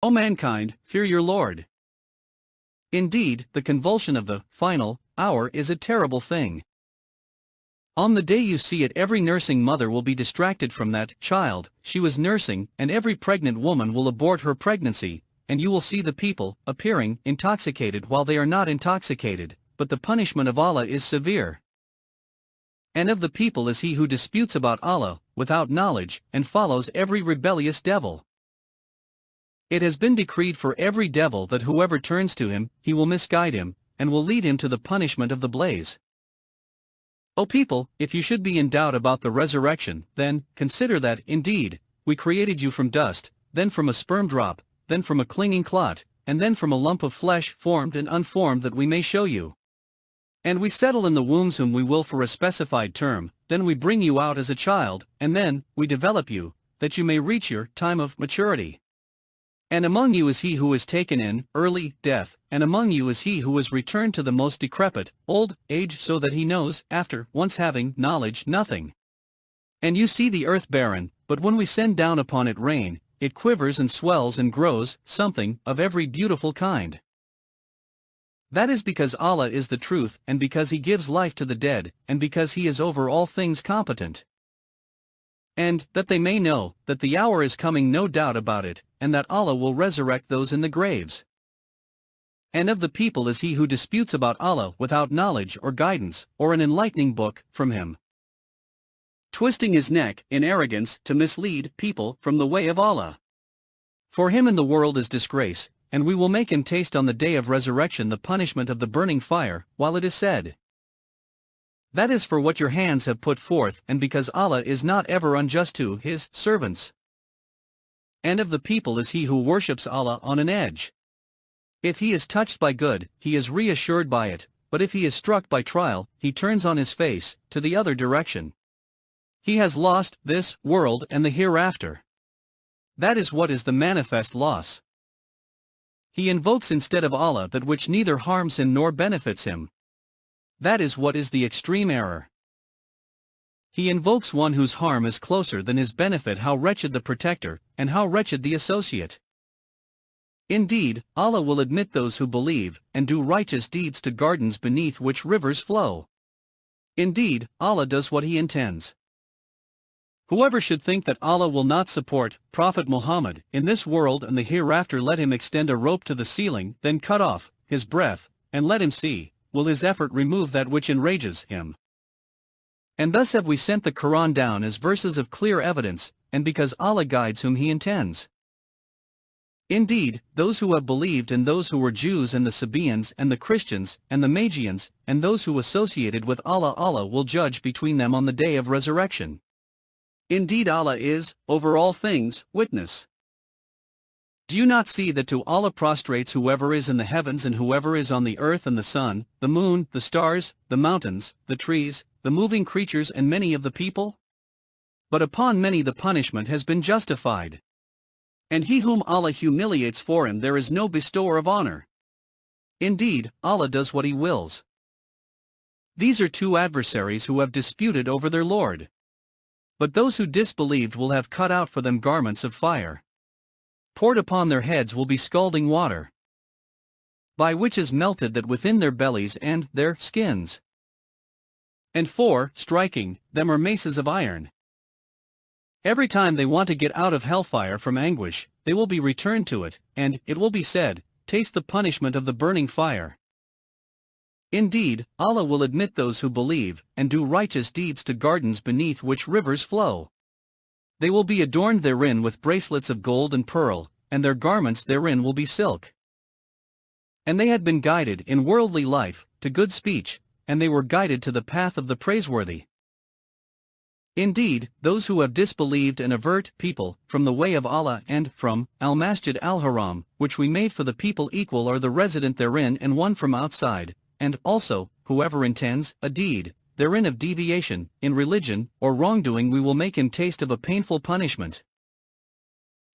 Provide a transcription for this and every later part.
O mankind, fear your Lord. Indeed, the convulsion of the final hour is a terrible thing. On the day you see it, every nursing mother will be distracted from that child she was nursing, and every pregnant woman will abort her pregnancy, and you will see the people appearing intoxicated while they are not intoxicated, but the punishment of Allah is severe. And of the people is he who disputes about Allah without knowledge and follows every rebellious devil. It has been decreed for every devil that whoever turns to him, he will misguide him, and will lead him to the punishment of the blaze. O people, if you should be in doubt about the resurrection, then consider that, indeed, we created you from dust, then from a sperm drop, then from a clinging clot, and then from a lump of flesh formed and unformed that we may show you. And we settle in the wombs whom we will for a specified term, then we bring you out as a child, and then we develop you, that you may reach your time of maturity. And among you is he who is taken in early death, and among you is he who is returned to the most decrepit old age, so that he knows, after once having knowledge, nothing. And you see the earth barren, but when we send down upon it rain, it quivers and swells and grows, something of every beautiful kind. That is because Allah is the truth, and because he gives life to the dead, and because he is over all things competent. And that they may know that the hour is coming, no doubt about it, and that Allah will resurrect those in the graves. And of the people is he who disputes about Allah without knowledge or guidance, or an enlightening book from him, twisting his neck in arrogance to mislead people from the way of Allah. For him in the world is disgrace, and we will make him taste on the day of resurrection the punishment of the burning fire, while it is said, that is for what your hands have put forth, and because Allah is not ever unjust to his servants. And of the people is he who worships Allah on an edge. If he is touched by good, he is reassured by it, but if he is struck by trial, he turns on his face to the other direction. He has lost this world and the hereafter. That is what is the manifest loss. He invokes instead of Allah that which neither harms him nor benefits him. That is what is the extreme error. He invokes one whose harm is closer than his benefit. How wretched the protector, and how wretched the associate. Indeed, Allah will admit those who believe and do righteous deeds to gardens beneath which rivers flow. Indeed, Allah does what he intends. Whoever should think that Allah will not support Prophet Muhammad in this world and the hereafter, let him extend a rope to the ceiling, then cut off his breath, and let him see, will his effort remove that which enrages him. And thus have we sent the Qur'an down as verses of clear evidence, and because Allah guides whom he intends. Indeed, those who have believed and those who were Jews and the Sabaeans and the Christians and the Magians, and those who associated with Allah, Allah will judge between them on the day of resurrection. Indeed, Allah is, over all things, witness. Do you not see that to Allah prostrates whoever is in the heavens and whoever is on the earth, and the sun, the moon, the stars, the mountains, the trees, the moving creatures, and many of the people? But upon many the punishment has been justified. And he whom Allah humiliates, for him there is no bestower of honor. Indeed, Allah does what he wills. These are two adversaries who have disputed over their Lord. But those who disbelieved will have cut out for them garments of fire. Poured upon their heads will be scalding water, by which is melted that within their bellies and their skins. And for striking them are maces of iron. Every time they want to get out of hellfire from anguish, they will be returned to it, and it will be said, taste the punishment of the burning fire. Indeed, Allah will admit those who believe and do righteous deeds to gardens beneath which rivers flow. They will be adorned therein with bracelets of gold and pearl, and their garments therein will be silk. And they had been guided in worldly life to good speech, and they were guided to the path of the praiseworthy. Indeed, those who have disbelieved and avert people from the way of Allah and from Al-Masjid Al-Haram, which we made for the people equal, are the resident therein and one from outside, and also, whoever intends a deed therein of deviation, in religion, or wrongdoing, we will make him taste of a painful punishment.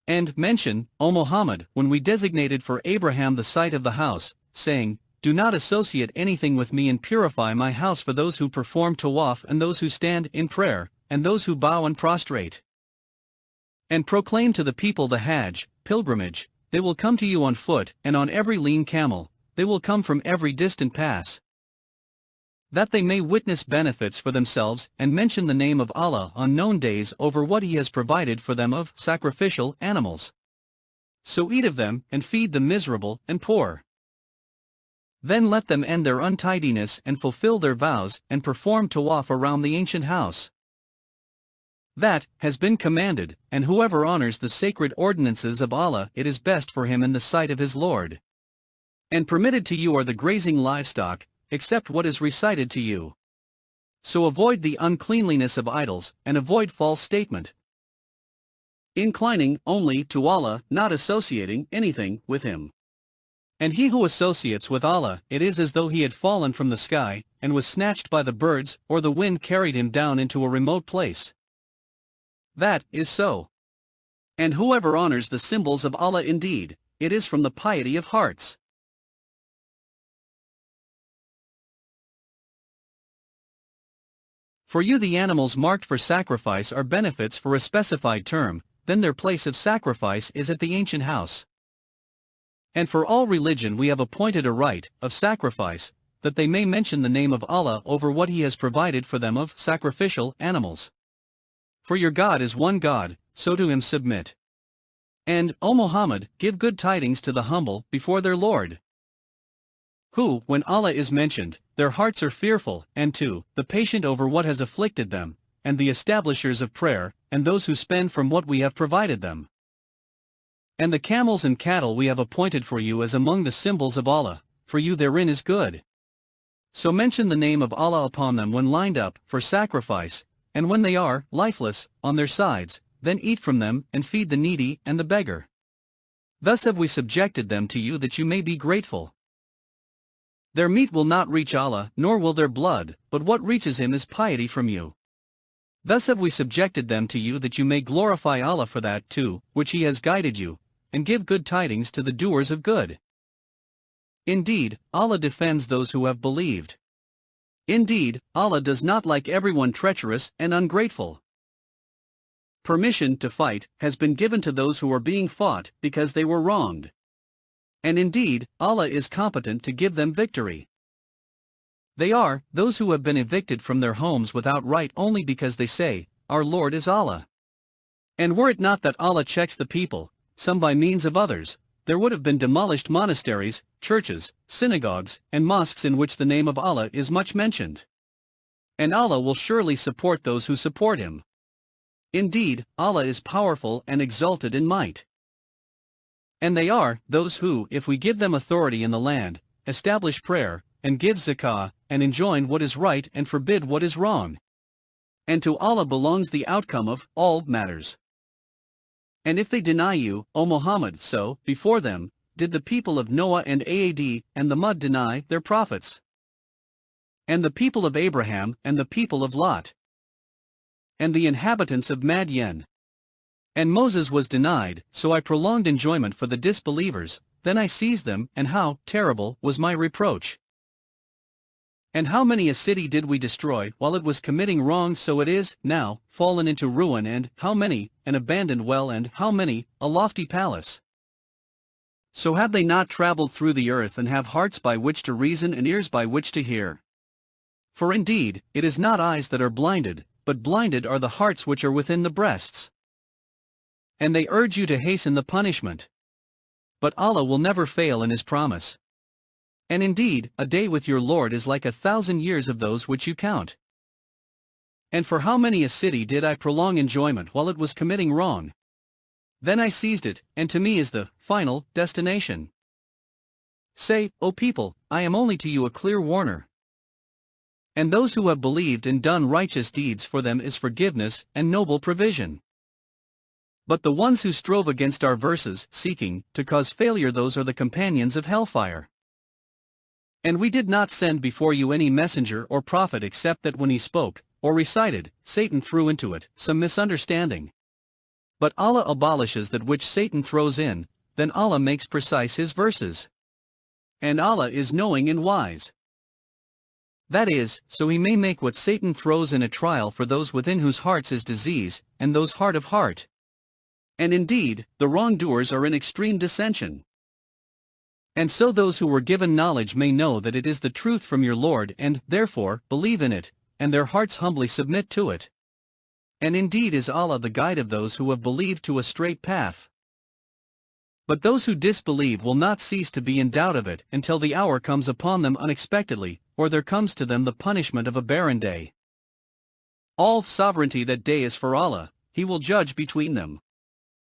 And mention, O Muhammad, when we designated for Abraham the site of the house, saying, do not associate anything with me, and purify my house for those who perform tawaf and those who stand in prayer, and those who bow and prostrate. And proclaim to the people the Hajj, pilgrimage, they will come to you on foot, and on every lean camel, they will come from every distant pass. That they may witness benefits for themselves and mention the name of Allah on known days over what He has provided for them of sacrificial animals. So eat of them and feed the miserable and poor. Then let them end their untidiness and fulfill their vows and perform tawaf around the ancient house. That has been commanded, and whoever honors the sacred ordinances of Allah, it is best for him in the sight of his Lord. And permitted to you are the grazing livestock, except what is recited to you. So avoid the uncleanliness of idols, and avoid false statement. Inclining only to Allah, not associating anything with Him. And he who associates with Allah, it is as though he had fallen from the sky, and was snatched by the birds, or the wind carried him down into a remote place. That is so. And whoever honors the symbols of Allah, indeed, it is from the piety of hearts. For you the animals marked for sacrifice are benefits for a specified term, then their place of sacrifice is at the ancient house. And for all religion we have appointed a rite of sacrifice, that they may mention the name of Allah over what He has provided for them of sacrificial animals. For your God is one God, so to Him submit. And, O Muhammad, give good tidings to the humble before their Lord, who, when Allah is mentioned, their hearts are fearful, and to the patient over what has afflicted them, and the establishers of prayer, and those who spend from what we have provided them. And the camels and cattle we have appointed for you as among the symbols of Allah, for you therein is good. So mention the name of Allah upon them when lined up for sacrifice, and when they are lifeless on their sides, then eat from them and feed the needy and the beggar. Thus have we subjected them to you that you may be grateful. Their meat will not reach Allah, nor will their blood, but what reaches Him is piety from you. Thus have we subjected them to you that you may glorify Allah for that too, which He has guided you, and give good tidings to the doers of good. Indeed, Allah defends those who have believed. Indeed, Allah does not like everyone treacherous and ungrateful. Permission to fight has been given to those who are being fought because they were wronged. And indeed, Allah is competent to give them victory. They are those who have been evicted from their homes without right only because they say, Our Lord is Allah. And were it not that Allah checks the people, some by means of others, there would have been demolished monasteries, churches, synagogues, and mosques in which the name of Allah is much mentioned. And Allah will surely support those who support Him. Indeed, Allah is powerful and exalted in might. And they are those who, if we give them authority in the land, establish prayer, and give zakah, and enjoin what is right and forbid what is wrong. And to Allah belongs the outcome of all matters. And if they deny you, O Muhammad, so, before them, did the people of Noah and Ad and the mud deny their prophets. And the people of Abraham and the people of Lot. And the inhabitants of Madian. And Moses was denied, so I prolonged enjoyment for the disbelievers, then I seized them, and how terrible was my reproach. And how many a city did we destroy while it was committing wrong, so it is, now, fallen into ruin, and how many, an abandoned well, and how many, a lofty palace. So have they not traveled through the earth and have hearts by which to reason and ears by which to hear? For indeed, it is not eyes that are blinded, but blinded are the hearts which are within the breasts. And they urge you to hasten the punishment. But Allah will never fail in His promise. And indeed, a day with your Lord is like 1,000 years of those which you count. And for how many a city did I prolong enjoyment while it was committing wrong? Then I seized it, and to me is the final destination. Say, O people, I am only to you a clear warner. And those who have believed and done righteous deeds, for them is forgiveness and noble provision. But the ones who strove against our verses, seeking to cause failure, those are the companions of hellfire. And we did not send before you any messenger or prophet except that when he spoke, or recited, Satan threw into it some misunderstanding. But Allah abolishes that which Satan throws in, then Allah makes precise His verses. And Allah is knowing and wise. That is, so He may make what Satan throws in a trial for those within whose hearts is disease, and those hard of heart. And indeed, the wrongdoers are in extreme dissension. And so those who were given knowledge may know that it is the truth from your Lord and, therefore, believe in it, and their hearts humbly submit to it. And indeed is Allah the guide of those who have believed to a straight path. But those who disbelieve will not cease to be in doubt of it until the hour comes upon them unexpectedly, or there comes to them the punishment of a barren day. All sovereignty that day is for Allah, He will judge between them.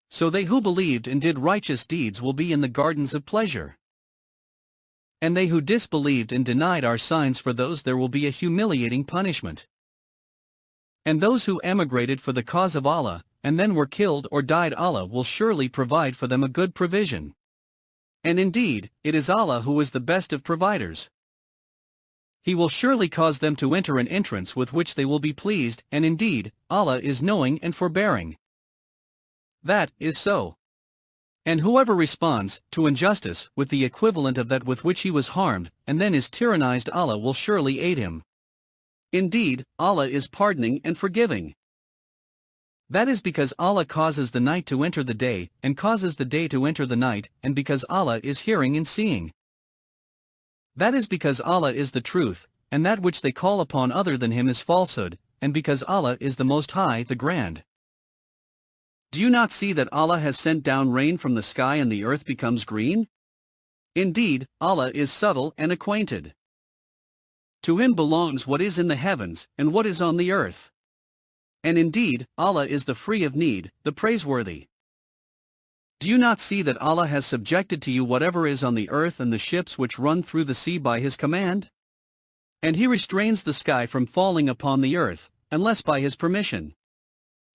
So they who believed and did righteous deeds will be in the gardens of pleasure. And they who disbelieved and denied our signs, for those there will be a humiliating punishment. And those who emigrated for the cause of Allah, and then were killed or died, Allah will surely provide for them a good provision. And indeed, it is Allah who is the best of providers. He will surely cause them to enter an entrance with which they will be pleased, and indeed, Allah is knowing and forbearing. That is so. And whoever responds to injustice with the equivalent of that with which he was harmed, and then is tyrannized, Allah will surely aid him. Indeed, Allah is pardoning and forgiving. That is because Allah causes the night to enter the day, and causes the day to enter the night, and because Allah is hearing and seeing. That is because Allah is the truth, and that which they call upon other than Him is falsehood, and because Allah is the Most High, the Grand. Do you not see that Allah has sent down rain from the sky and the earth becomes green? Indeed, Allah is subtle and acquainted. To Him belongs what is in the heavens, and what is on the earth. And indeed, Allah is the free of need, the praiseworthy. Do you not see that Allah has subjected to you whatever is on the earth and the ships which run through the sea by His command? And He restrains the sky from falling upon the earth, unless by His permission.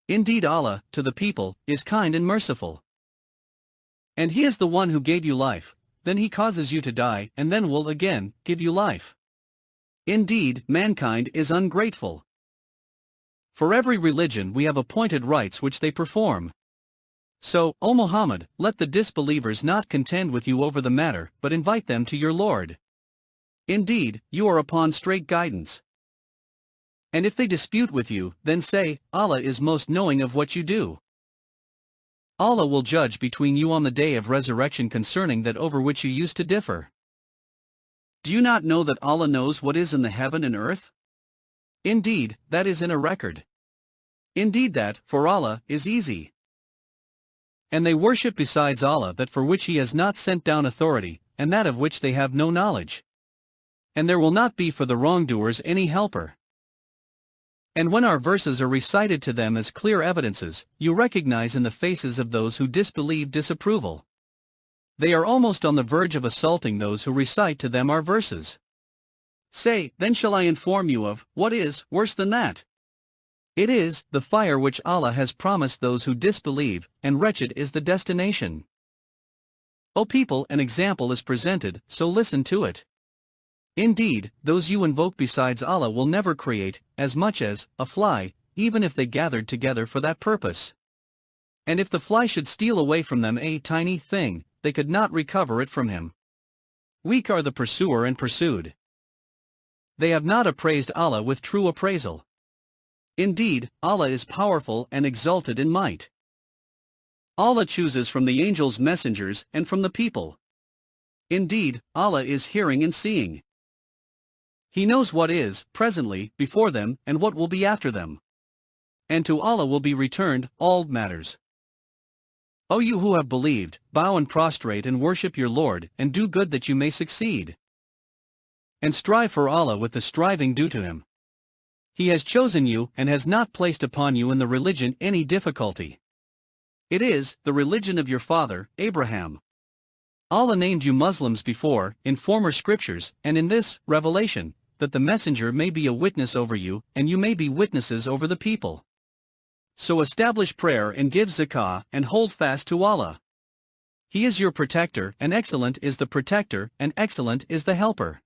Indeed Allah, to the people, is kind and merciful. And He is the one who gave you life, then He causes you to die, and then will again give you life. Indeed, mankind is ungrateful. For every religion we have appointed rites which they perform. So, O Muhammad, let the disbelievers not contend with you over the matter, but invite them to your Lord. Indeed, you are upon straight guidance. And if they dispute with you, then say, Allah is most knowing of what you do. Allah will judge between you on the day of resurrection concerning that over which you used to differ. Do you not know that Allah knows what is in the heaven and earth? Indeed, that is in a record. Indeed that, for Allah, is easy. And they worship besides Allah that for which He has not sent down authority, and that of which they have no knowledge. And there will not be for the wrongdoers any helper. And when our verses are recited to them as clear evidences, you recognize in the faces of those who disbelieve disapproval. They are almost on the verge of assaulting those who recite to them our verses. Say, then shall I inform you of what is worse than that? It is the fire which Allah has promised those who disbelieve, and wretched is the destination. O people, an example is presented, so listen to it. Indeed, those you invoke besides Allah will never create as much as a fly, even if they gathered together for that purpose. And if the fly should steal away from them a tiny thing, they could not recover it from him. Weak are the pursuer and pursued. They have not appraised Allah with true appraisal. Indeed, Allah is powerful and exalted in might. Allah chooses from the angels messengers and from the people. Indeed, Allah is hearing and seeing. He knows what is, presently, before them, and what will be after them. And to Allah will be returned all matters. O you who have believed, bow and prostrate and worship your Lord, and do good that you may succeed. And strive for Allah with the striving due to Him. He has chosen you and has not placed upon you in the religion any difficulty. It is the religion of your father, Abraham. Allah named you Muslims before, in former scriptures, and in this revelation, that the messenger may be a witness over you, and you may be witnesses over the people. So establish prayer and give zakah, and hold fast to Allah. He is your protector, and excellent is the protector, and excellent is the helper.